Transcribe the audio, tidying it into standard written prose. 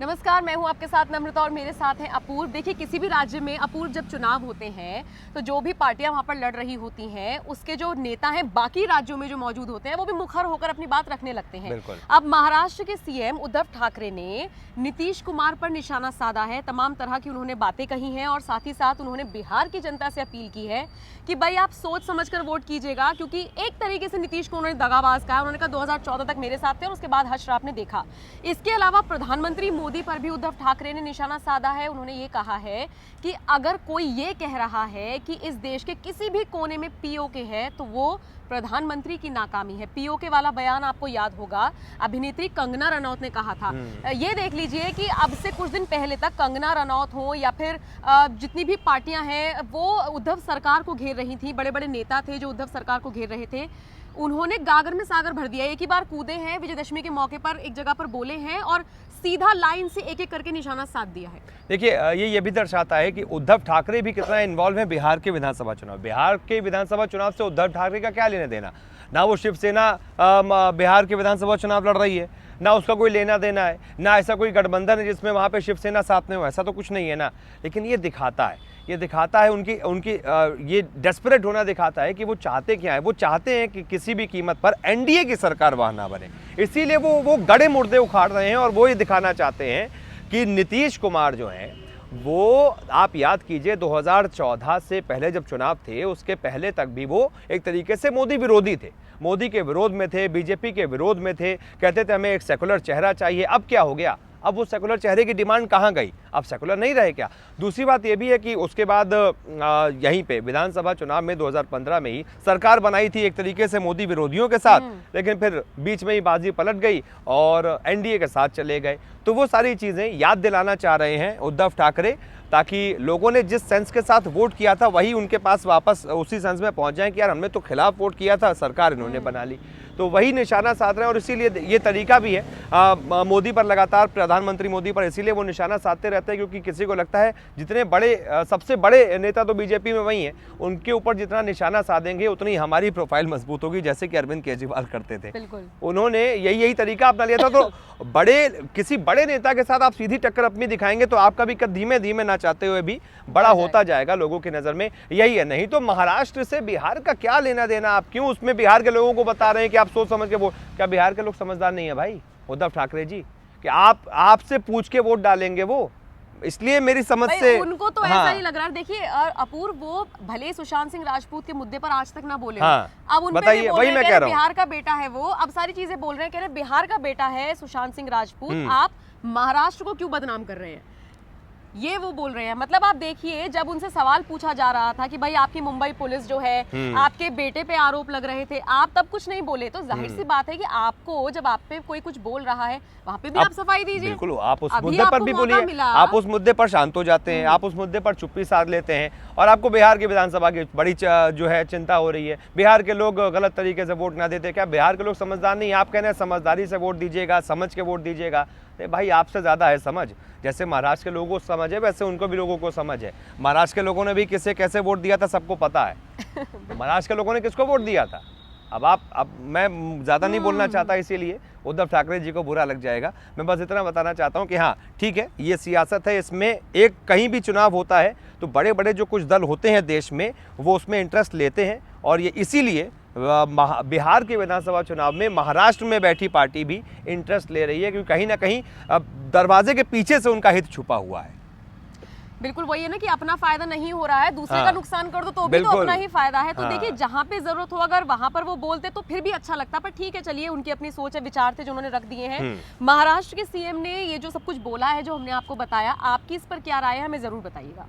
नमस्कार, मैं हूं आपके साथ नम्रता और मेरे साथ हैं अपूर्व। देखिए, किसी भी राज्य में अपूर्व जब चुनाव होते हैं तो जो भी पार्टियां वहां पर लड़ रही होती हैं उसके जो नेता हैं बाकी राज्यों में जो मौजूद होते हैं वो भी मुखर होकर अपनी बात रखने लगते हैं। अब महाराष्ट्र के सीएम उद्धव ठाकरे ने नीतीश कुमार पर निशाना साधा है, तमाम तरह की उन्होंने बातें कही हैं और साथ ही साथ उन्होंने बिहार की जनता से अपील की है कि भाई आप सोच समझ कर वोट कीजिएगा, क्योंकि एक तरीके से नीतीश को उन्होंने दगाबाज कहा। उन्होंने कहा 2014 तक मेरे साथ थे और उसके बाद हर्ष राव ने देखा। इसके अलावा प्रधानमंत्री मोदी पर भी उद्धव ठाकरे ने निशाना साधा है। उन्होंने ये कहा है कि अगर कोई ये कह रहा है कि इस देश के किसी भी कोने में पीओके है तो वो प्रधानमंत्री की नाकामी है। पीओके वाला बयान आपको याद होगा, अभिनेत्री कंगना रनौत ने कहा था। ये देख लीजिए कि अब से कुछ दिन पहले तक कंगना रनौत हो या फिर जितनी भी पार्टियां हैं वो उद्धव सरकार को घेर रही थी, बड़े बड़े नेता थे जो उद्धव सरकार को घेर रहे थे। उन्होंने गागर में सागर भर दिया। एक ही बार कूदे हैं, विजयदशमी के मौके पर एक जगह पर बोले हैं और सीधा लाइन से एक एक करके निशाना साध दिया है। देखिए, ये भी दर्शाता है कि उद्धव ठाकरे भी कितना इन्वॉल्व है बिहार के विधानसभा चुनाव। बिहार के विधानसभा चुनाव से उद्धव ठाकरे का क्या लेना देना? ना वो शिवसेना बिहार के विधानसभा चुनाव लड़ रही है, ना उसका कोई लेना देना है, ना ऐसा कोई गठबंधन है जिसमें वहाँ पे शिवसेना साथ में हो, ऐसा तो कुछ नहीं है ना। लेकिन ये दिखाता है उनकी ये डेस्परेट होना दिखाता है कि वो चाहते क्या है। वो चाहते हैं कि किसी भी कीमत पर एनडीए की सरकार वहाँ ना बने, इसीलिए वो गड़े मुर्दे उखाड़ रहे हैं और वो ये दिखाना चाहते हैं कि नीतीश कुमार जो हैं वो, आप याद कीजिए 2014 से पहले जब चुनाव थे उसके पहले तक भी वो एक तरीके से मोदी विरोधी थे, मोदी के विरोध में थे, बीजेपी के विरोध में थे, कहते थे हमें एक सेकुलर चेहरा चाहिए। अब क्या हो गया? अब वो सेकुलर चेहरे की डिमांड कहाँ गई? अब सेकुलर नहीं रहे क्या? दूसरी बात ये भी है कि उसके बाद यहीं पे विधानसभा चुनाव में 2015 में ही सरकार बनाई थी एक तरीके से मोदी विरोधियों के साथ, लेकिन फिर बीच में ही बाजी पलट गई और एनडीए के साथ चले गए। तो वो सारी चीज़ें याद दिलाना चाह रहे हैं उद्धव ठाकरे, ताकि लोगों ने जिस सेंस के साथ वोट किया था वही उनके पास वापस उसी सेंस में पहुंच जाए कि यार हमने तो खिलाफ वोट किया था, सरकार इन्होंने बना ली। तो वही निशाना साध रहे हैं और इसीलिए ये तरीका भी है मोदी पर, लगातार प्रधानमंत्री मोदी पर इसीलिए वो निशाना साधते रहते हैं, क्योंकि किसी को लगता है जितने बड़े सबसे बड़े नेता तो बीजेपी में वही हैं, उनके ऊपर जितना निशाना साधेंगे उतनी हमारी प्रोफाइल मजबूत होगी, जैसे कि अरविंद केजरीवाल करते थे। उन्होंने यही तरीका अपना लिया था। तो किसी बड़े नेता के साथ आप सीधी टक्कर अपनी दिखाएंगे तो आपका भी कद धीमे धीमे ना चाहते हुए भी बड़ा होता जाएगा लोगों की नजर में। यही है, नहीं तो महाराष्ट्र से बिहार का क्या लेना देना? आप क्यों उसमें बिहार के लोगों को बता रहे हैं कि आप सोच समझ के वोट? क्या बिहार के लोग समझदार नहीं है भाई उद्धव ठाकरे जी कि आपसे पूछ के वोट डालेंगे वो? इसलिए मेरी समझ से उनको तो ऐसा ही लग रहा है। देखिए अपूर्व, वो भले सुशांत सिंह राजपूत के मुद्दे पर आज तक ना बोले, अब उन पे भी बोल रहे हैं बिहार का बेटा है वो, अब सारी चीजें बोल रहे हैं, कह रहे बिहार का बेटा है सुशांत सिंह राजपूत, आप महाराष्ट्र को क्यों बदनाम कर रहे हैं, ये वो बोल रहे हैं। मतलब आप देखिए, जब उनसे सवाल पूछा जा रहा था कि भाई आपकी मुंबई पुलिस जो है आपके बेटे पे आरोप लग रहे थे, आप तब कुछ नहीं बोले, तो जाहिर सी बात है कि आपको जब आप पे कोई कुछ बोल रहा है वहां पे भी आप सफाई दीजिए। बिल्कुल, आप उस मुद्दे पर भी बोलिए, आप उस मुद्दे पर शांत हो जाते हैं, आप उस मुद्दे पर चुप्पी साध लेते हैं और आपको बिहार की विधानसभा की बड़ी जो है चिंता हो रही है, बिहार के लोग गलत तरीके से वोट ना देते। क्या बिहार के लोग समझदार नहीं? आप कह रहे हैं समझदारी से वोट दीजिएगा, समझ के वोट दीजिएगा। भाई आपसे ज्यादा है समझ। जैसे महाराष्ट्र के लोगों को समझ है वैसे उनको भी लोगों को समझ है। महाराष्ट्र के लोगों ने भी किसे कैसे वोट दिया था सबको पता है। महाराष्ट्र के लोगों ने किसको वोट दिया था? अब मैं ज्यादा नहीं बोलना चाहता, इसीलिए उद्धव ठाकरे जी को बुरा लग जाएगा। मैं बस इतना बताना चाहता हूँ कि हाँ ठीक है, ये सियासत है, इसमें एक कहीं भी चुनाव होता है तो बड़े बड़े जो कुछ दल होते हैं देश में वो उसमें इंटरेस्ट लेते हैं और ये इसीलिए बिहार के विधानसभा चुनाव में महाराष्ट्र में बैठी पार्टी भी इंटरेस्ट ले रही है, क्योंकि कहीं ना कहीं दरवाजे के पीछे से उनका हित छुपा हुआ है। बिल्कुल वही है ना कि अपना फायदा नहीं हो रहा है, दूसरे का नुकसान कर दो तो भी तो अपना ही फायदा है। तो देखिए, जहां पे जरूरत हो अगर वहां पर वो बोलते तो फिर भी अच्छा लगता, पर ठीक है, चलिए, उनकी अपनी सोच है, विचार थे जो उन्होंने रख दिए हैं। महाराष्ट्र के सीएम ने ये जो सब कुछ बोला है, जो हमने आपको बताया, आपकी इस पर क्या राय है हमें जरूर बताइएगा।